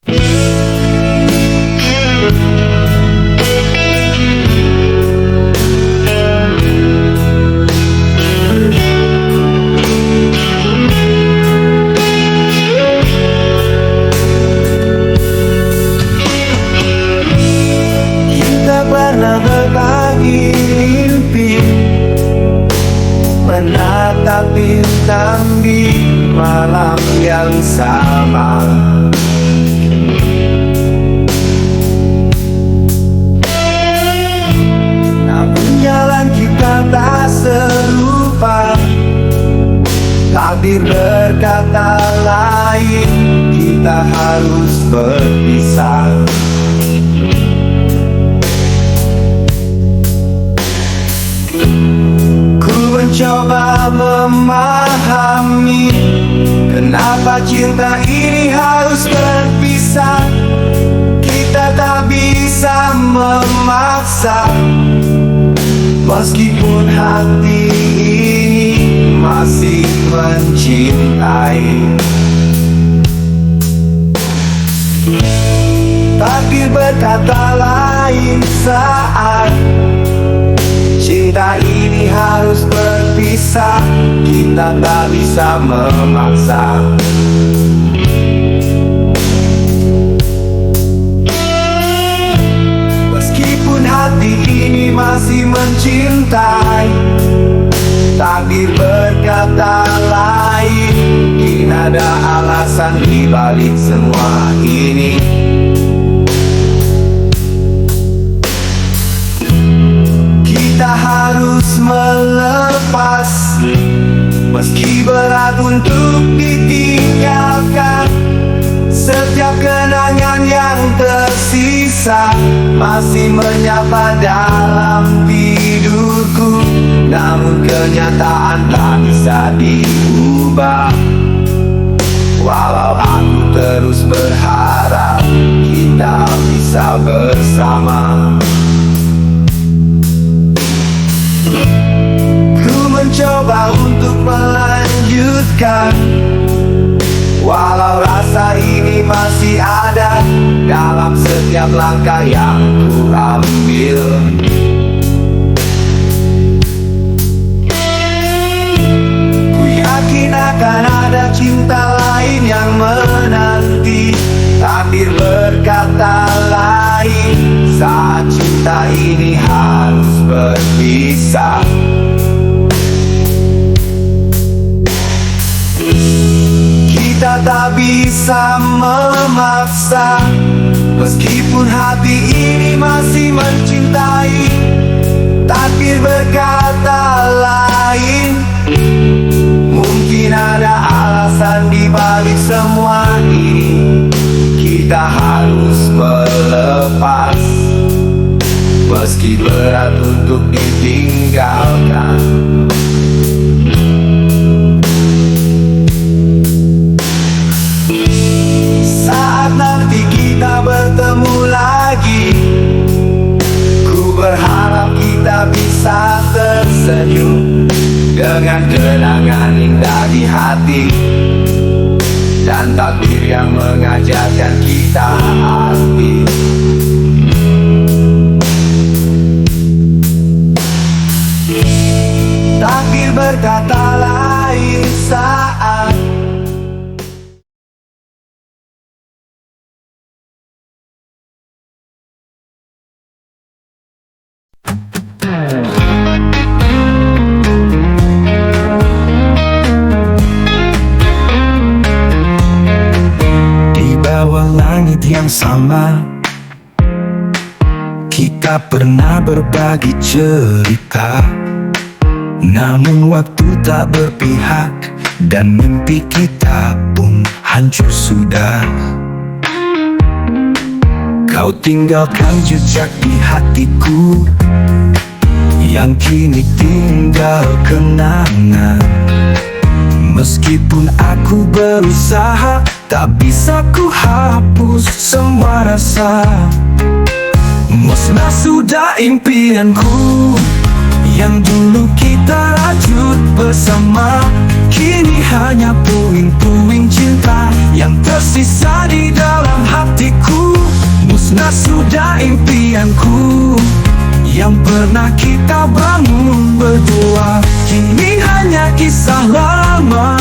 Kita pernah berbagi mimpi, menatap bintang di malam yang sama. Namun jalan kita tak serupa, takdir berkata lain, kita harus berpisah. Mencoba memahami kenapa cinta ini harus berpisah. Kita tak bisa memaksa, meskipun hati ini masih mencintai. Takdir berkata lain saat cinta ini harus berpisah. Kita tak bisa memaksa. Meskipun hati ini masih mencintai, takdir berkata lain. Mungkin ada alasan di balik semua ini. Kita harus melepas, meski berat untuk ditinggalkan. Setiap kenangan yang tersisa masih menyapa dalam tidurku. Namun kenyataan tak bisa diubah. Walau aku terus berharap kita bisa bersama. Ku mencoba untuk melanjutkan, walau rasa ini masih ada dalam setiap langkah yang ku ambil. Ku yakin akan ada cinta lain yang menanti. Takdir berkata lain saat cinta ini harus berpisah. Kita tak bisa memaksa, meskipun hati ini masih mencintai. Takdir berkata lain, mungkin ada alasan di balik semua ini. Kita harus melepas, meski berat untuk ditinggalkan. Saat nanti kita bertemu lagi, ku berharap kita bisa tersenyum dengan kenangan indah di hati, dan takdir yang mengajarkan kita arti. Takdir berkata lain saat langit yang sama, kita pernah berbagi cerita. Namun waktu tak berpihak, dan mimpi kita pun hancur sudah. Kau tinggalkan jejak di hatiku, yang kini tinggal kenangan. Meskipun aku berusaha, tak bisa ku hapus semua rasa. Musnah sudah impianku yang dulu kita rajut bersama. Kini hanya puing-puing cinta yang tersisa di dalam hatiku. Musnah sudah impianku yang pernah kita bangun berdua. Kini hanya kisah lama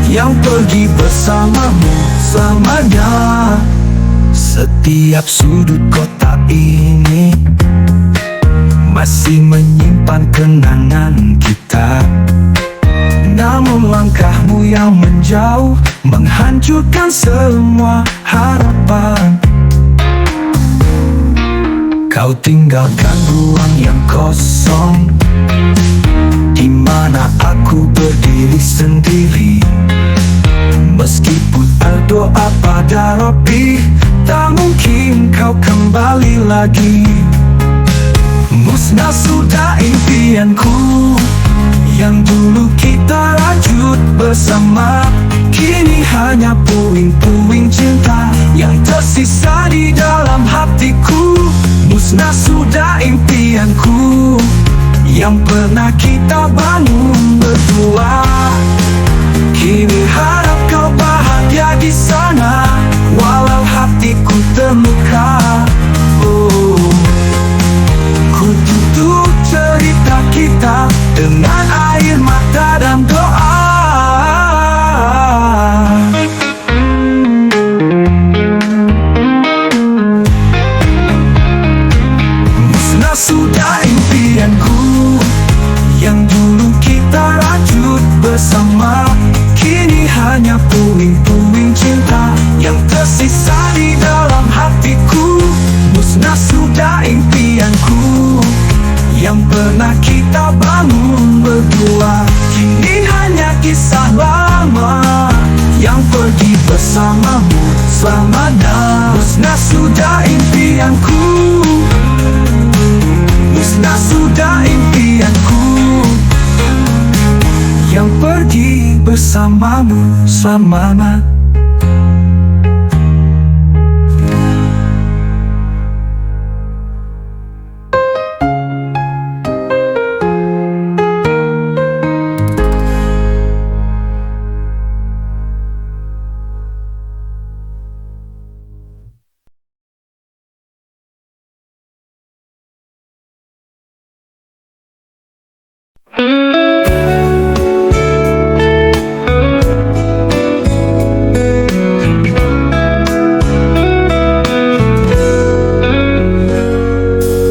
yang pergi bersamamu selamanya. Setiap sudut kota ini masih menyimpan kenangan kita. Namun langkahmu yang menjauh menghancurkan semua harapan. Kau tinggalkan ruang yang kosong, di mana aku berdiri sendiri. Meskipun berdoa pada Rabbi, tak mungkin kau kembali lagi. Musnah sudah impianku yang dulu kita rajut bersama. Kini hanya puing-puing cinta yang tersisa di dalam hatiku. Musnah sudah impianku yang pernah kita bangun berdua. Kini harap kau bahagia di sana, walau hatiku terluka. Oh, ku tutup cerita kita dengan air mata dan doa. Musnah sudah impianku yang dulu kita rajut bersama. Kini hanya puing-puing cinta yang tersisa di dalam hatiku. Musnah sudah impianku yang pernah kita bangun berdua. Kini hanya kisah lama yang pergi bersamamu selamanya. Musnah sudah impianku. Musnah sudah impianku yang pergi bersamamu selamanya.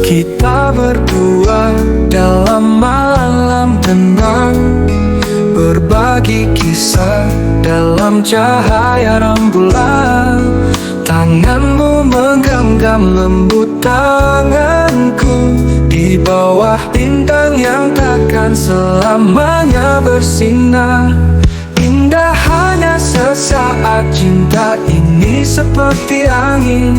Kita berdua dalam malam tenang, berbagi kisah dalam cahaya rembulan. Tanganmu menggenggam lembut tanganku di bawah bintang yang takkan selamanya bersinar. Indah hanya sesaat, cinta ini seperti angin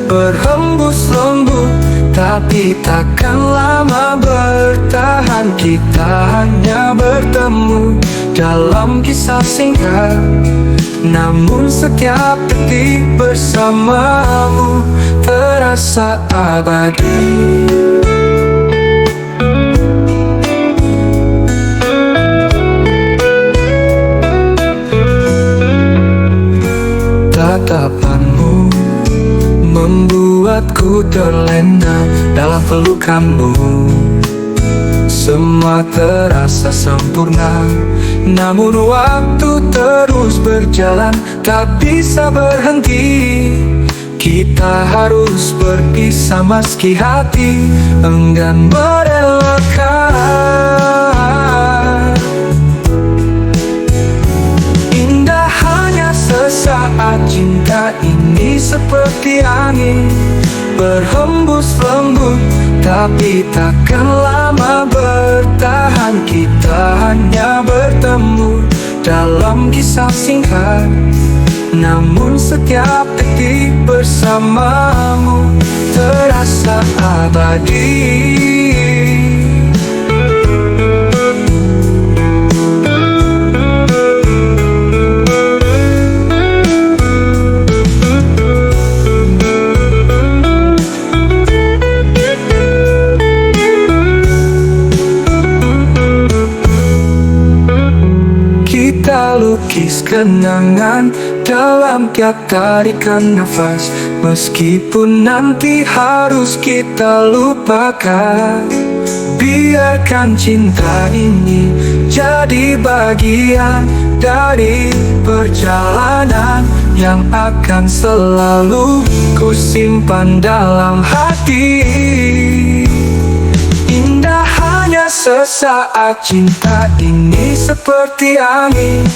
berhembus lembut, tapi takkan lama bertahan. Kita hanya bertemu dalam kisah singkat, namun setiap detik bersamamu terasa abadi. Tatapanmu membuatku terlena dalam pelukanmu. Semua terasa sempurna, namun waktu terus berjalan, tak bisa berhenti. Kita harus berpisah meski hati enggan merelakan. Indah hanya sesaat, cinta ini seperti angin berhembus lembut, tapi takkan lama bertahan. Kita hanya bertemu dalam kisah singkat, namun setiap detik bersamamu terasa abadi. Kita lukis kenangan dalam tiap tarikan nafas. Meskipun nanti harus kita lupakan, biarkan cinta ini jadi bagian dari perjalanan yang akan selalu ku simpan dalam hati. Indah hanya sesaat, cinta ini seperti angin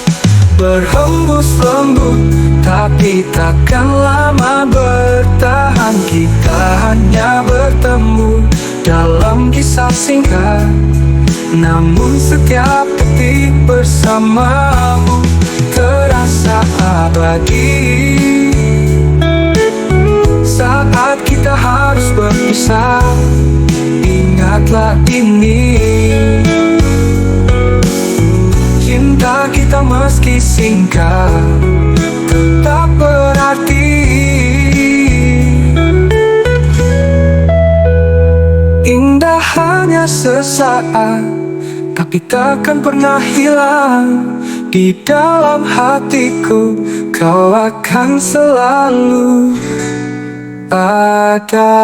berhembus lembut, tapi takkan lama bertahan. Kita hanya bertemu dalam kisah singkat, namun setiap detik bersamamu terasa abadi. Saat kita harus berpisah, ingatlah ini. Cinta kita meski singkat tetap berarti. Indah hanya sesaat, tapi takkan pernah hilang. Di dalam hatiku kau akan selalu ada.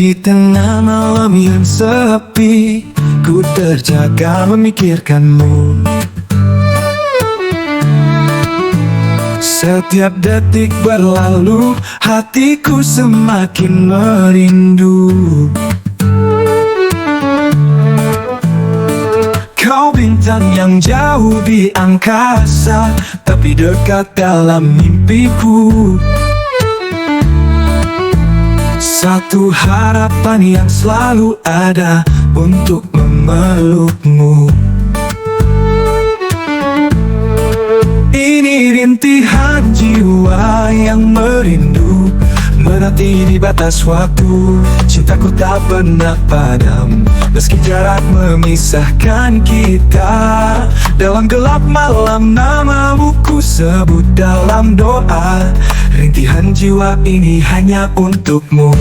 Di tengah malam yang sepi, ku terjaga memikirkanmu. Setiap detik berlalu, hatiku semakin merindu. Kau bintang yang jauh di angkasa, tapi dekat dalam mimpiku. Satu harapan yang selalu ada untuk memelukmu. Ini rintihan jiwa yang merindu, menanti di batas waktu. Cintaku tak pernah padam, meski jarak memisahkan kita. Dalam gelap malam namamu ku sebut dalam doa. Rintihan jiwa ini hanya untukmu.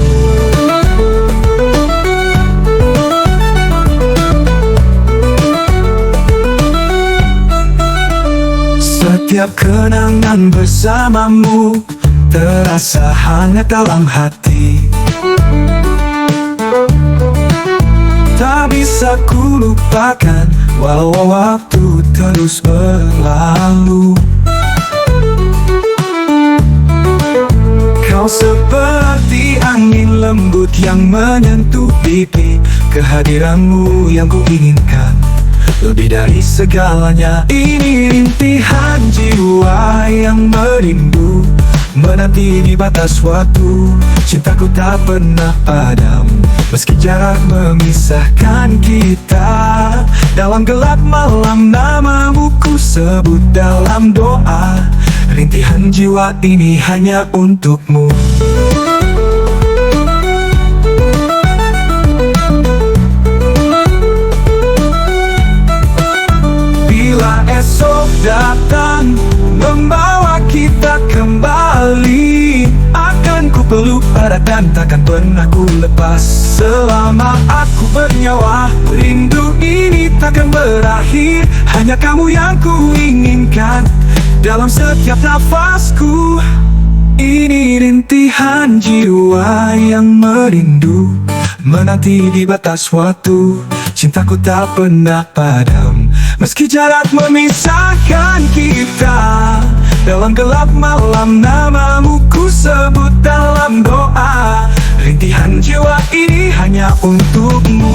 Setiap kenangan bersamamu terasa hangat dalam hati. Tak bisa ku lupakan walau waktu terus berlalu. Kau seperti angin lembut yang menyentuh pipi. Kehadiranmu yang ku inginkan lebih dari segalanya. Ini rintihan jiwa yang merindu, menanti di batas waktu. Cintaku tak pernah padam, meski jarak memisahkan kita. Dalam gelap malam namamu ku sebut dalam doa. Rintihan jiwa ini hanya untukmu. Bila esok datang membawa kita kembali, akan ku peluk erat dan takkan pernah ku lepas. Selama aku bernyawa, rindu ini takkan berakhir. Hanya kamu yang ku inginkan dalam setiap nafasku. Ini rintihan jiwa yang merindu, menanti di batas waktu. Cintaku tak pernah padam, meski jarak memisahkan kita. Dalam gelap malam namamu ku sebut dalam doa. Rintihan jiwa ini hanya untukmu.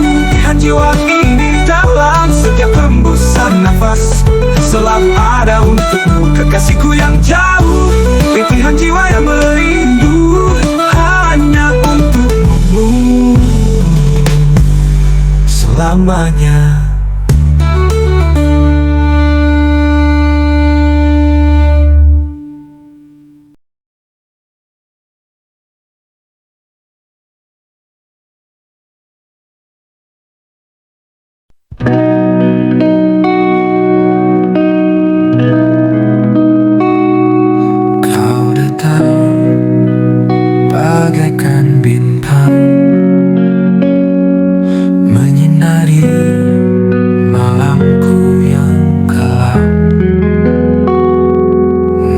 Rintihan jiwa ini dalam setiap hembusan nafas, selalu ada untukmu, kekasihku yang jauh. Rintihan jiwa yang merindu, hanya untukmu selamanya. bagaikan bintang menyinari malamku yang gelap.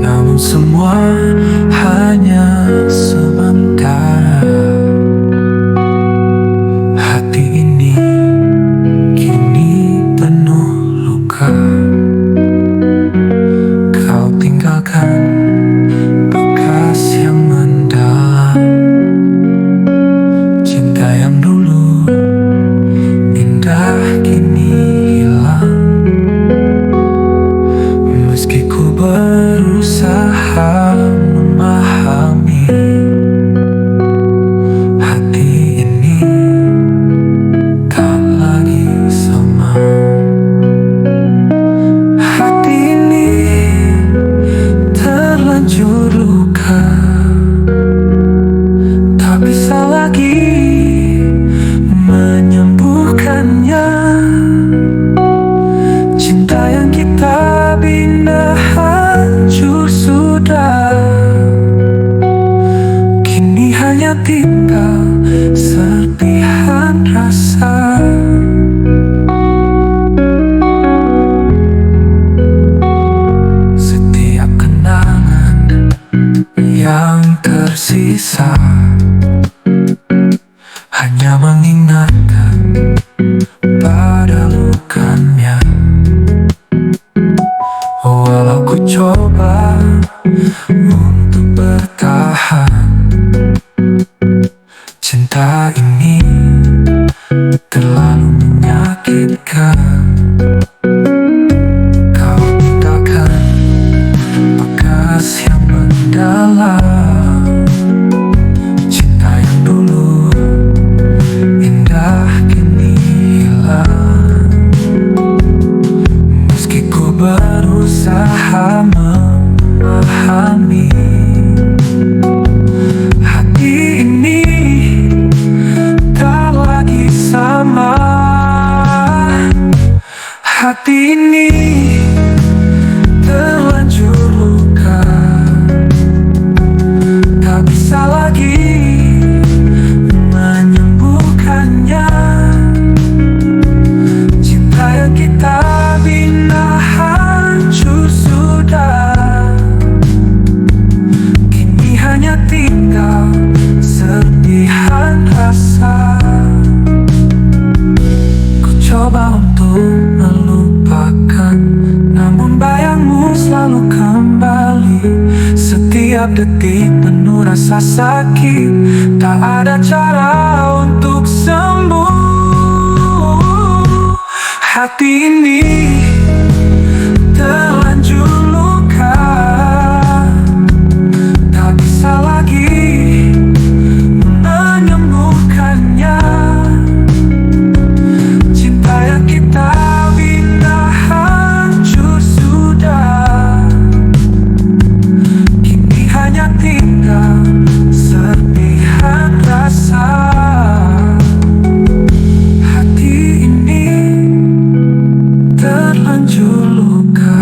Namun semua hanya sementara. Hati ini kini penuh luka. Kau tinggalkan bekas yang mendalam. Cinta yang dulu indah kini hilang. Meski ku berusaha memahami, hati ini tak lagi sama. Hati ini terlanjur luka, tak bisa lagi menyembuhkannya. Cinta yang kita bina hancur sudah, kini hanya tinggal serpihan rasa. Setiap kenangan yang tersisa hanya mengingatkan pada lukanya. Walau ku coba untuk bertahan, cinta ini terlalu menyakitkan. Kau tinggalkan bekas yang mendalam. Cinta yang dulu indah kini hilang. Meski ku berusaha memahami, hati ini tak lagi sama. Hati ini terlanjur luka, tak bisa lagi menyembuhkannya. Cinta yang kita bina hancur sudah, kini hanya tinggal serpihan rasa. Ku coba untuk melupakan, namun bayangmu selalu kembali. Setiap detik penuh rasa sakit, tak ada cara untuk sembuh. Hati ini terlanjur luka, tak bisa lagi menyembuhkannya. Cinta yang kita bina hancur sudah, kini hanya tinggal serpihan rasa. Hati ini terlanjur luka,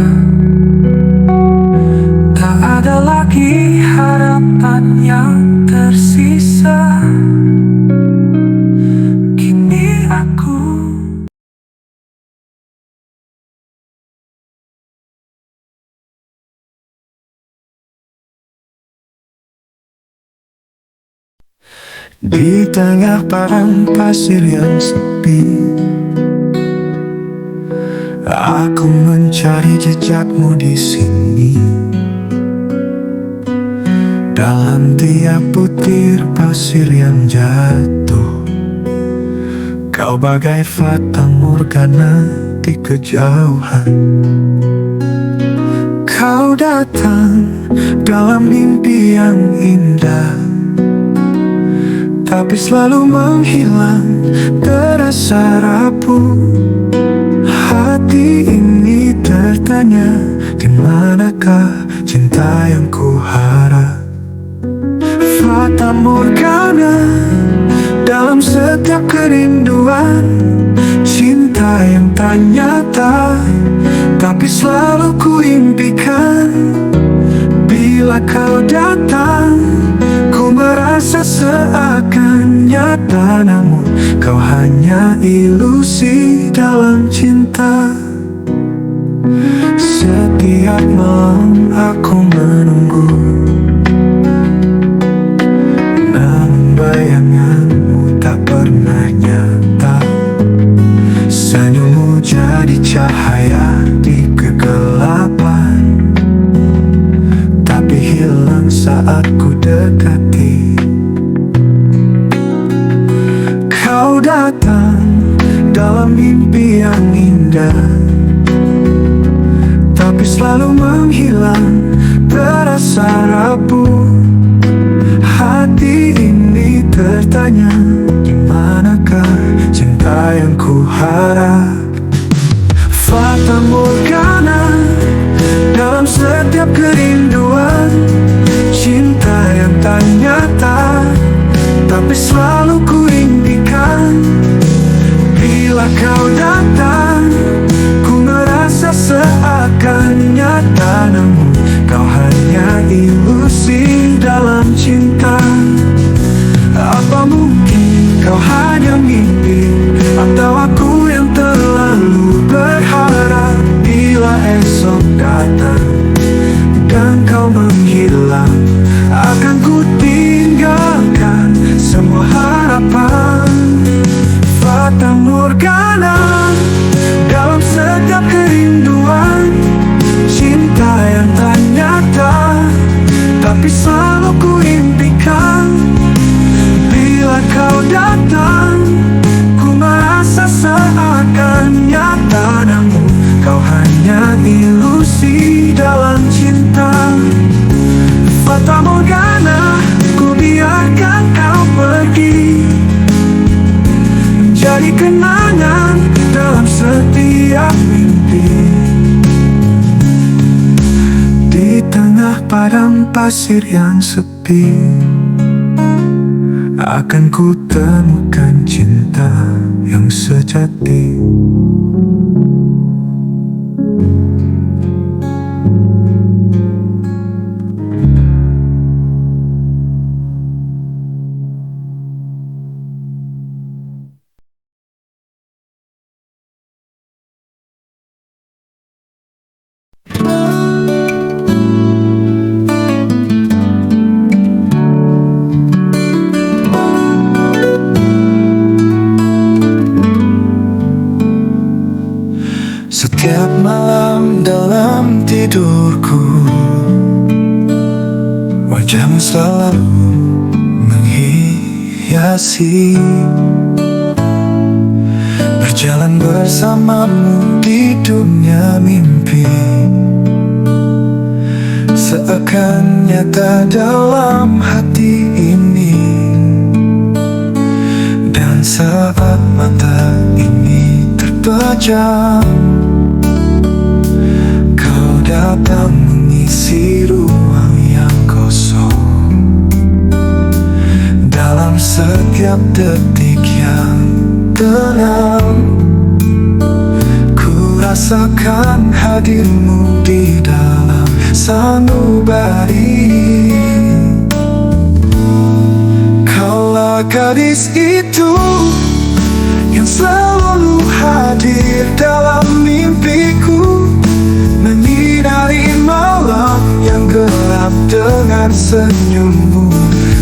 tak ada lagi harapan yang tersisa. Kini aku di tengah padang pasir yang sepi, aku mencari jejakmu di sini. Dalam tiap butir pasir yang jatuh, kau bagai fata morgana di kejauhan. Kau datang dalam mimpi yang indah, tapi selalu menghilang, terasa rapuh. Hati ini tertanya, di manakah cinta yang kuharap? Fata morgana dalam setiap kerinduan, cinta yang tak nyata, tapi selalu kuimpikan. Bila kau datang, ku merasa seakan nyata, namun kau hanya ilusi dalam cinta. Setiap malam aku menunggu, namun bayanganmu tak pernah nyata. Senyummu jadi cahaya di kegelapan, tapi hilang saat ku dekati. Kau datang dalam mimpi yang indah, tapi selalu menghilang, terasa rapuh. Hati ini tertanya, di manakah cinta yang ku harap? Fata Morgana dalam setiap kerinduan, cinta yang tak nyata, tapi selalu ku impikan. Bila kau datang, ku merasa seakan nyata, namun kau hanya ilusi dalam cinta. Apa mungkin kau hanya mimpi, atau aku yang terlalu berharap? Bila esok datang dan kau menghilang, akan ku tinggalkan semua harapan. Fata Morgana dalam setiap kerinduan, cinta yang tak nyata, tapi selalu ku impikan. Bila kau datang, ku merasa seakan nyata, namun kau hanya ilusi dalam cinta. Fata Morgana, ku biarkan kau pergi, menjadi kenangan dalam setiap mimpi. Di tengah padang pasir yang sepi, akan ku temukan cinta yang sejati. Setiap malam dalam tidurku, wajahmu selalu menghiasi. Berjalan bersamamu di dunia mimpi, seakan nyata dalam hati ini. Dan saat mata ini terpejam, datang mengisi ruang yang kosong. Dalam setiap detik yang tenang, ku rasakan hadirmu di dalam sanubari. Kaulah gadis itu yang selalu hadir dalam mimpiku, menyinari malam yang gelap dengan senyummu.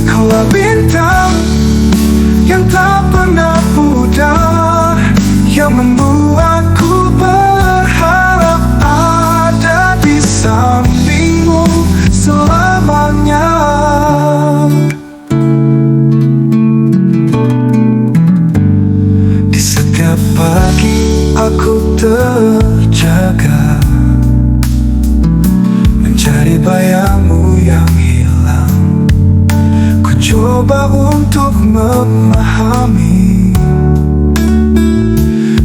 Kaulah bintang yang tak pernah pudar, yang membuatku berharap ada di sampingmu selamanya. Di setiap pagi aku terjaga, mencari bayangmu yang hilang. Ku coba untuk memahami,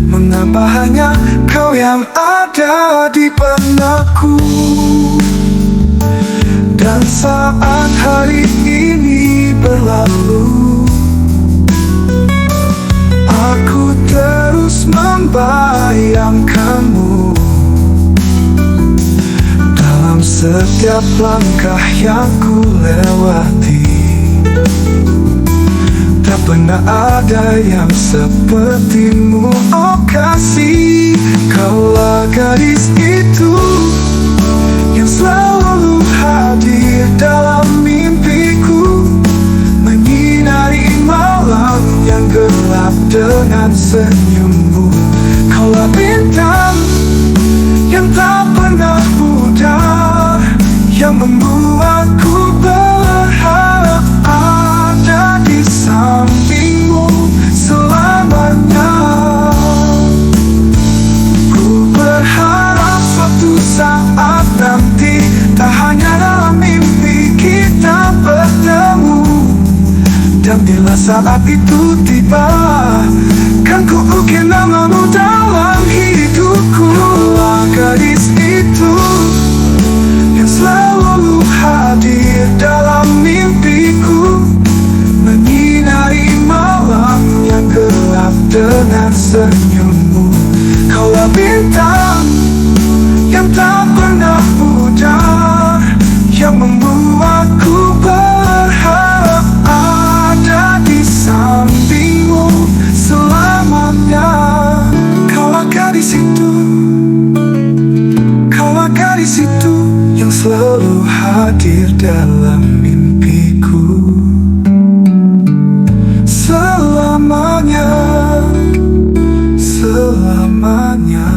mengapa hanya kau yang ada di benakku. Dan saat hari ini berlalu, aku terus membayangkanmu dalam setiap langkah yang ku lewati. Tak pernah ada yang sepertimu, oh kasih. Kaulah gadis itu yang selalu hadir dalam mimpiku, menyinari malam yang gelap dengan senyummu. Kaulah bintang yang tak pernah pudar, yang membuatku berharap ada di sampingmu selamanya. Ku berharap suatu saat nanti, tak hanya dalam mimpi kita bertemu. Dan bila saat itu tiba, kan ku ukir namamu dalam hidupku. Kaulah gadis itu yang selalu hadir dalam mimpiku, menyinari malam yang gelap dengan senyummu. Kaulah bintang yang tak pernah pudar, yang membuatku berharap ada di sampingmu selamanya. Kaulah gadis itu, kaulah gadis itu yang selalu hadir dalam mimpiku selamanya, selamanya.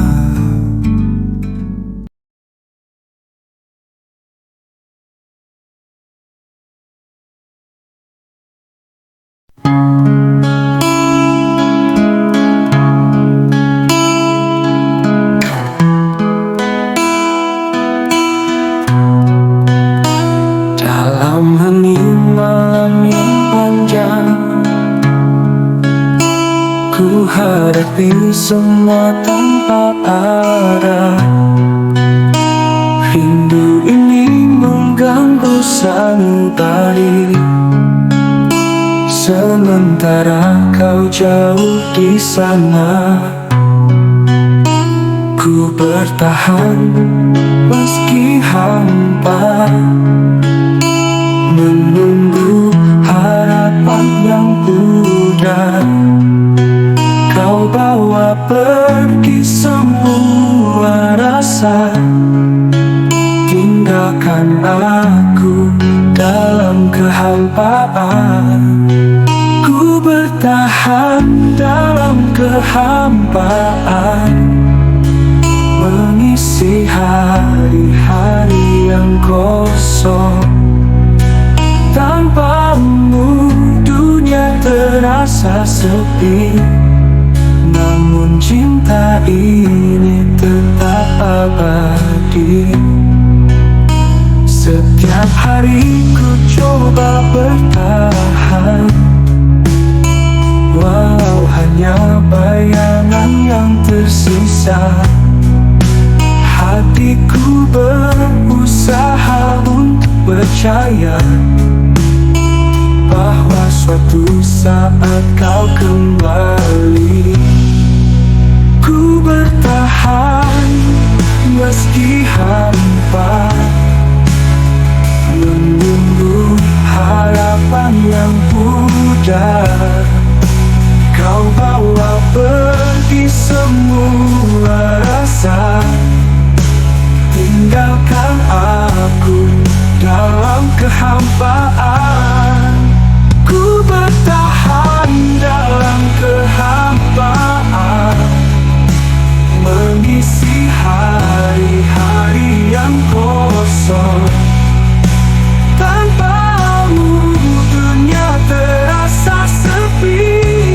Dalam hening malam yang panjang, ku hadapi semua tanpa arah. Rindu ini mengganggu sanubari, sementara kau jauh di sana. Ku bertahan meski hampa, menunggu harapan yang pudar. Kau bawa pergi semua rasa, tinggalkan aku dalam kehampaan. Ku bertahan dalam kehampaan, mengisi hari-hari yang kosong. Tanpamu dunia terasa sepi, namun cinta ini tetap abadi. Setiap hari ku coba bertahan, walau hanya bayangan yang tersisa. Hatiku berusaha untuk percaya bahwa suatu saat kau kembali. Ku bertahan meski hampa, menunggu harapan yang pudar. Kau bawa pergi semua rasa, tinggalkan aku dalam kehampaan. Ku bertahan dalam kehampaan, mengisi hari-hari yang kosong. Tanpamu dunia terasa sepi,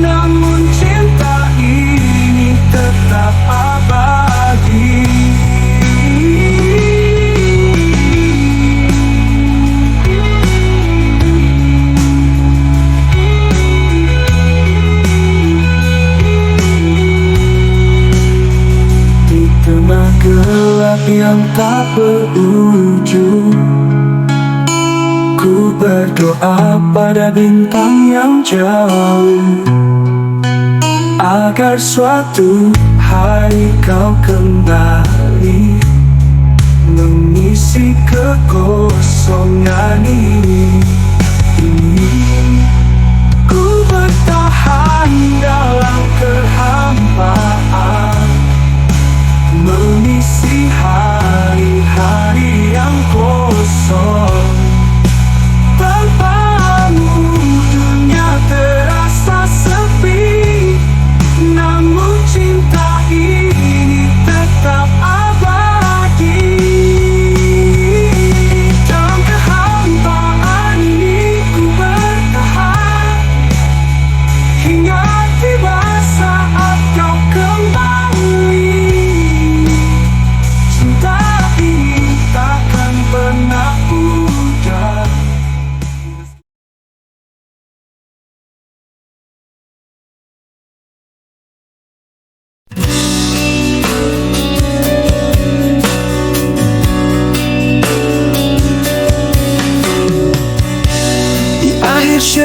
namun cinta ini tetap abadi. Gelap yang tak berujung, ku berdoa pada bintang yang jauh, agar suatu hari kau kembali, mengisi kekosongan ini.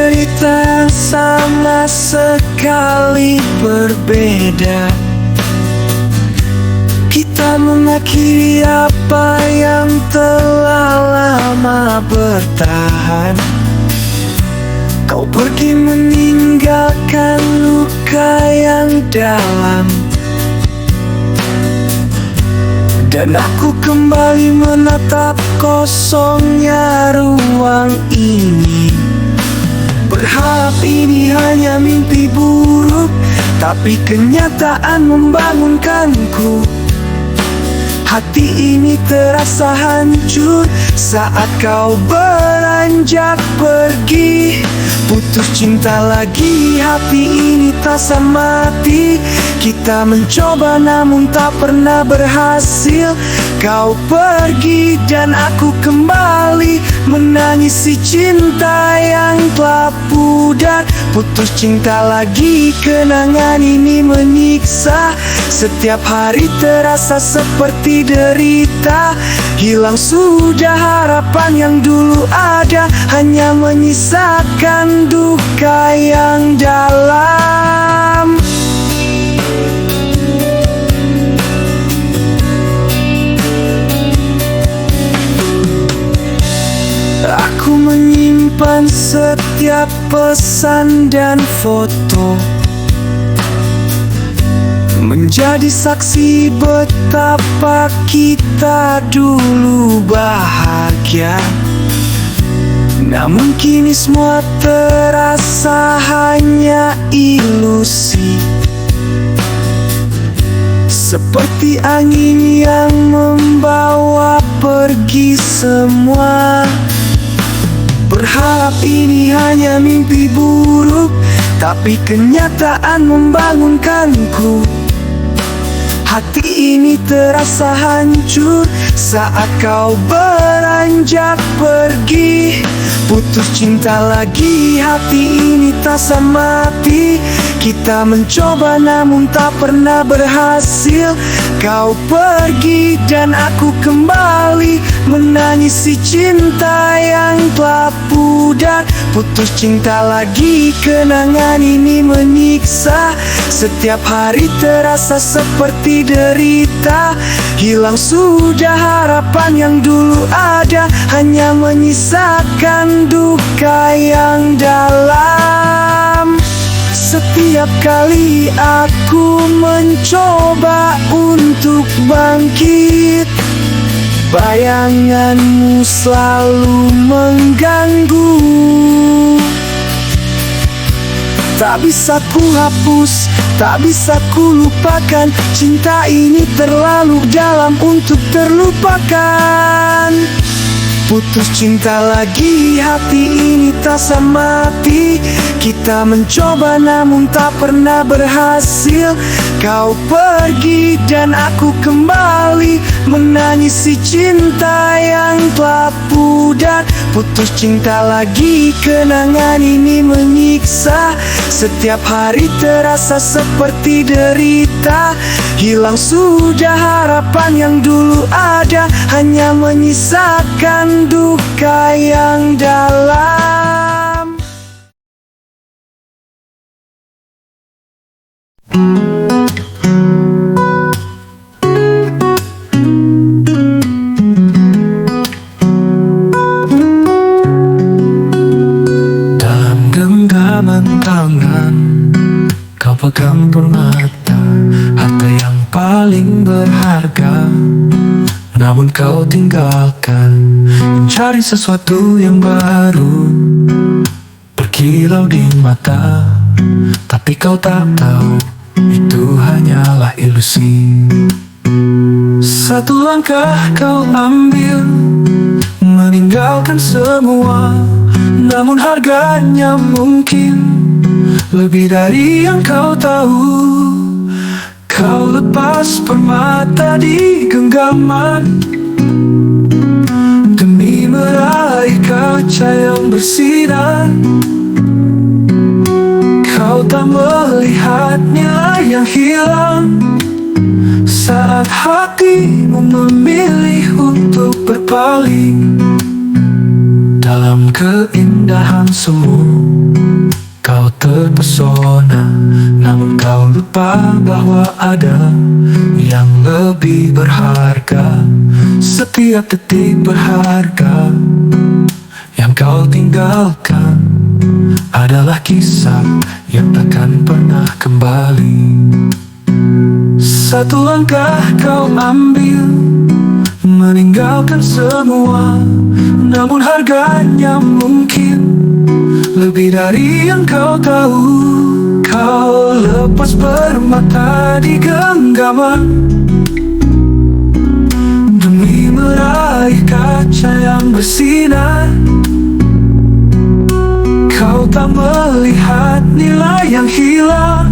cerita yang sama sekali berbeda. Kita mengakhiri apa yang telah lama bertahan. Kau pergi meninggalkan luka yang dalam, dan aku kembali menatap kosongnya ruang ini. Berharap ini hanya mimpi buruk, tapi kenyataan membangunkanku. Hati ini terasa hancur saat kau beranjak pergi. Putus cinta lagi, hati ini tak mati. Kita mencoba namun tak pernah berhasil. Kau pergi dan aku kembali menangisi cinta yang telah pudar. Putus cinta lagi, kenangan ini menyiksa. Setiap hari terasa seperti derita. Hilang sudah harapan yang dulu ada, hanya menyisakan duka yang dalam. Aku menyimpan setiap pesan dan foto, menjadi saksi betapa kita dulu bahagia. Namun kini semua terasa hanya ilusi, seperti angin yang membawa pergi semua. Berharap ini hanya mimpi buruk, tapi kenyataan membangunkanku. Hati ini terasa hancur saat kau beranjak pergi. Putus cinta lagi, hati ini tak mati. Kita mencoba namun tak pernah berhasil. Kau pergi dan aku kembali menangisi cinta yang telah pudar. Putus cinta lagi, kenangan ini menyiksa. Setiap hari terasa seperti derita. Hilang sudah harapan yang dulu ada, hanya menyisakan duka yang dalam. Setiap kali aku mencoba untuk bangkit, bayanganmu selalu mengganggu. Tak bisa ku hapus, tak bisa ku lupakan. Cinta ini terlalu dalam untuk terlupakan. Putus cinta lagi, hati ini tak mati. Kita mencoba namun tak pernah berhasil. Kau pergi dan aku kembali menangisi cinta yang telah pudar. Putus cinta lagi, kenangan ini menyiksa. Setiap hari terasa seperti derita. Hilang sudah harapan yang dulu ada, hanya menyisakan duka yang dalam. Dalam genggaman tangan kau pegang permata, harta yang paling berharga. Namun kau tinggalkan, mencari sesuatu yang baru, berkilau di mata. Tapi kau tak tahu, itu hanyalah ilusi. Satu langkah kau ambil, meninggalkan semua. Namun harganya mungkin lebih dari yang kau tahu. Kau lepas permata di genggaman demi meraih kaca yang bersinar. Kau tak melihatnya yang hilang saat hatimu memilih untuk berpaling. Dalam keindahan semu terpesona, namun kau lupa bahwa ada yang lebih berharga. Setiap detik berharga yang kau tinggalkan adalah kisah yang takkan pernah kembali. Satu langkah kau ambil, meninggalkan semua, namun harganya mungkin lebih dari yang kau tahu. Kau lepas permata di genggaman demi meraih kaca yang bersinar. Kau tak melihat nilai yang hilang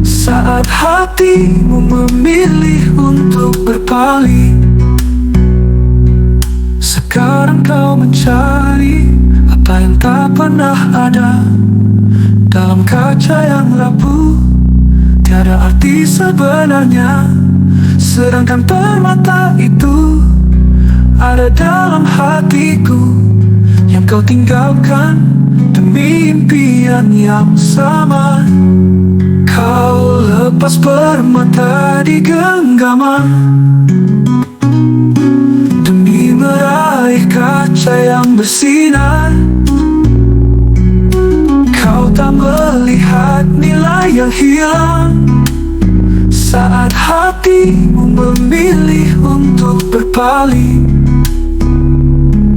saat hatimu memilih untuk berpaling. Sekarang kau mencari apa yang tak pernah ada dalam kaca yang rapuh, tiada arti sebenarnya. Sedangkan permata itu ada dalam hatiku yang kau tinggalkan demi impian yang sama. Kau lepas permata di genggaman demi meraih kaca yang bersinar. Kau tak melihat nilai yang hilang saat hatimu memilih untuk berpaling.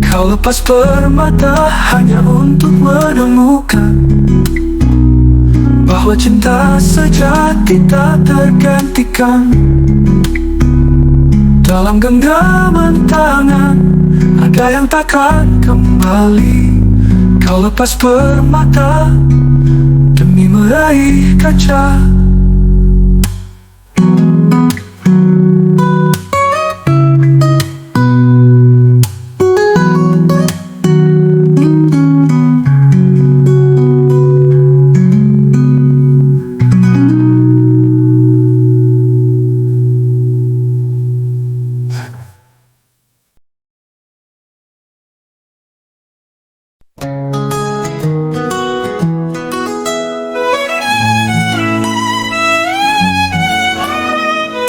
Kau lepas permata hanya untuk menemukan bahwa cinta sejati tak tergantikan. Dalam genggaman tangan ada yang takkan kembali. Kau lepas permata demi meraih kaca.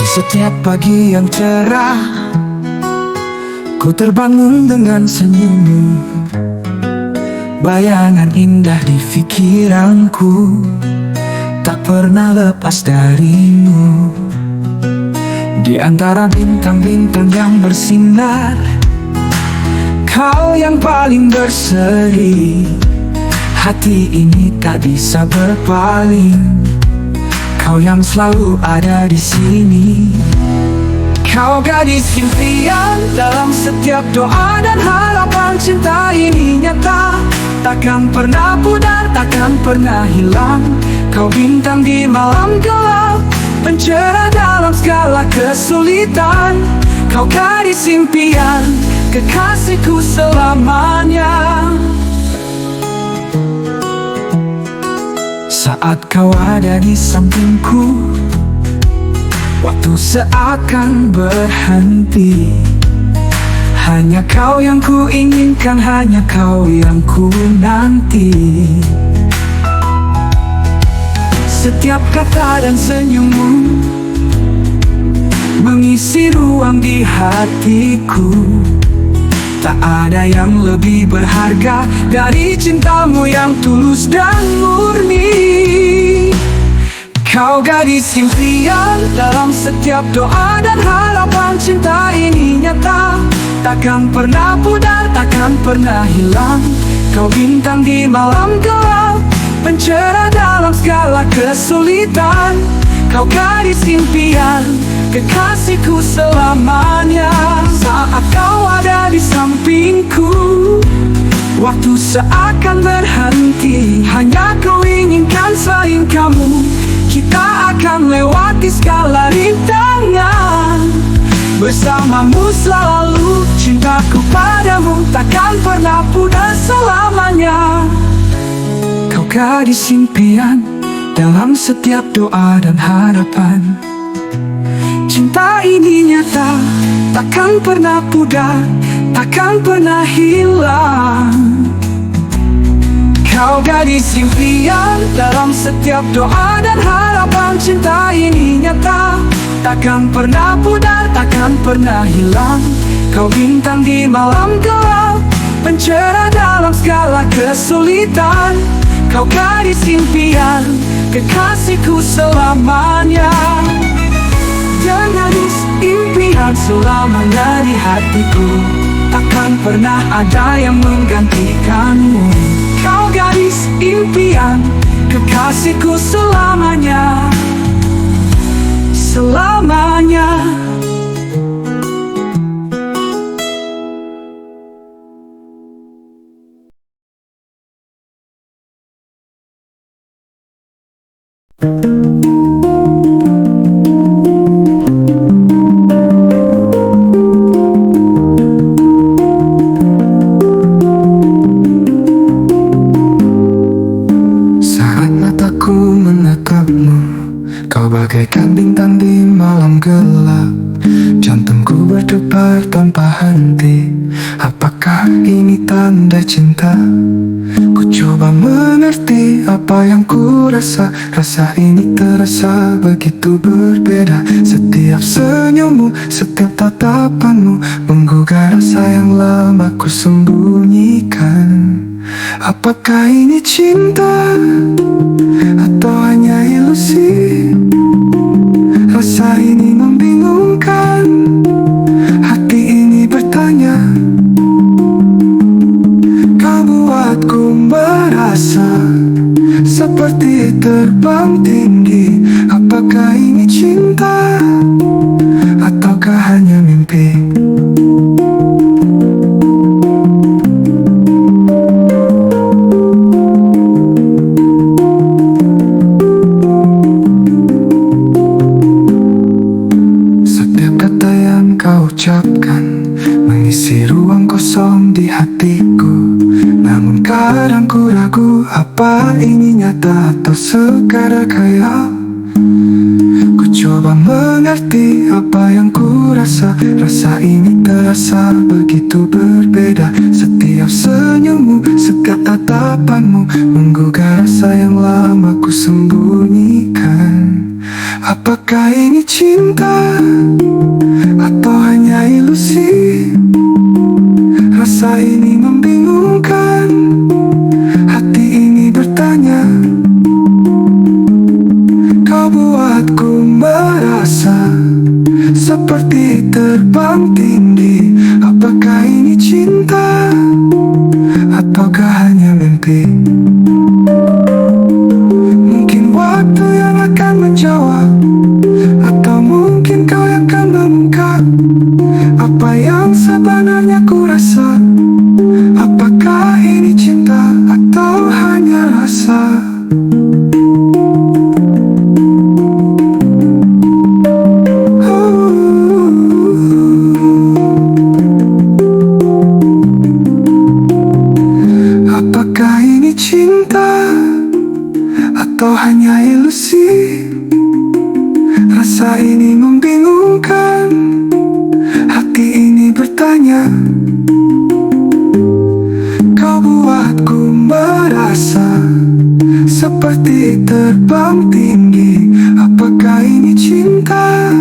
Setiap pagi yang cerah, ku terbangun dengan senyummu. Bayangan indah di pikiranku tak pernah lepas darimu. Di antara bintang-bintang yang bersinar, kau yang paling berseri. Hati ini tak bisa berpaling, kau yang selalu ada di sini. Kau gadis impian dalam setiap doa dan harapan. Cinta ini nyata, takkan pernah pudar, takkan pernah hilang. Kau bintang di malam gelap, pencerah dalam segala kesulitan. Kau gadis impian, kekasihku selamanya. Saat kau ada di sampingku, waktu seakan berhenti. Hanya kau yang ku inginkan, hanya kau yang ku nanti. Setiap kata dan senyummu mengisi ruang di hatiku. Tak ada yang lebih berharga dari cintamu yang tulus dan murni. Kau gadis impian dalam setiap doa dan harapan. Cinta ini nyata, takkan pernah pudar, takkan pernah hilang. Kau bintang di malam gelap, pencerah dalam segala kesulitan. Kau gadis impian, kekasihku selamanya. Saat kau ada di sampingku, waktu seakan berhenti. Hanya kau inginkan, selain kamu kita akan lewati segala rintangan. Bersamamu selalu, cintaku padamu takkan pernah pudar selamanya. Kau gadis impian dalam setiap doa dan harapan. Cinta ini nyata, takkan pernah pudar, takkan pernah hilang. Kau gadis impian dalam setiap doa dan harapan. Cinta ini nyata, takkan pernah pudar, takkan pernah hilang. Kau bintang di malam gelap, pencerah dalam segala kesulitan. Kau gadis impian, kekasihku selamanya. Dan gadis impian selamanya di hatiku, takkan pernah ada yang menggantikanmu. Kau gadis impian, kekasihku selamanya. Selamanya. Saat mataku menatapmu, kau bagaikan bintang di malam gelap. Jantungku berdebar tanpa henti. Apakah ini tanda cinta? Ku coba mengerti apa yang ku rasa. Rasa ini terasa begitu berbeda. Setiap senyummu, setiap tatapanmu menggugah rasa yang lama ku sembunyikan. Apakah ini cinta atau hanya ilusi? Rasa ini membingungkan, hati ini bertanya. Kau buatku merasa seperti terbang tinggi. Apakah ini cinta ataukah hanya mimpi? Ucapkan mengisi ruang kosong di hatiku. Namun kadang ku ragu, apa ini nyata atau sekadar khayal. Ku coba mengerti apa yang ku rasa. Rasa ini terasa begitu berbeda. Setiap senyummu, setiap tatapanmu menggugah rasa yang lama ku sembunyikan. Apakah ini cinta atau hanya ilusi? Rasa ini membingungkan, hati ini bertanya. Kau buatku merasa seperti terbang tinggi. Apakah ini cinta ataukah hanya mimpi? Mungkin waktu yang akan menjawab, atau mungkin kau yang akan mengungkap apa yang sebenarnya ku rasa. Apakah ini cinta atau hanya rasa? Apakah ini cinta atau hanya ilusi? Rasa ini membingungkan, hati ini bertanya. Kau buatku merasa seperti terbang tinggi. Apakah ini cinta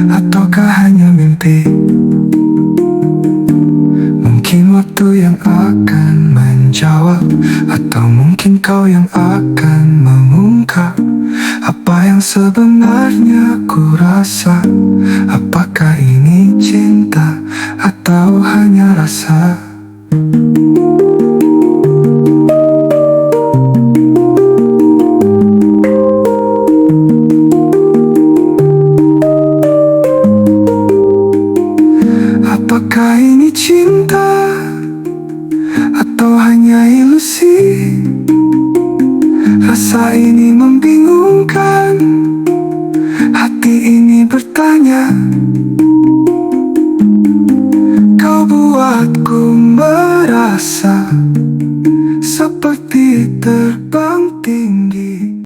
ataukah hanya mimpi? Mungkin waktu yang akan menjawab, atau mungkin kau yang akan mengungkap apa yang sebenarnya ku rasa. Apakah ini cinta atau hanya rasa? Apakah ini cinta atau hanya ilusi? Rasa ini membingungkan, hati ini bertanya. Kau buatku merasa seperti terbang tinggi.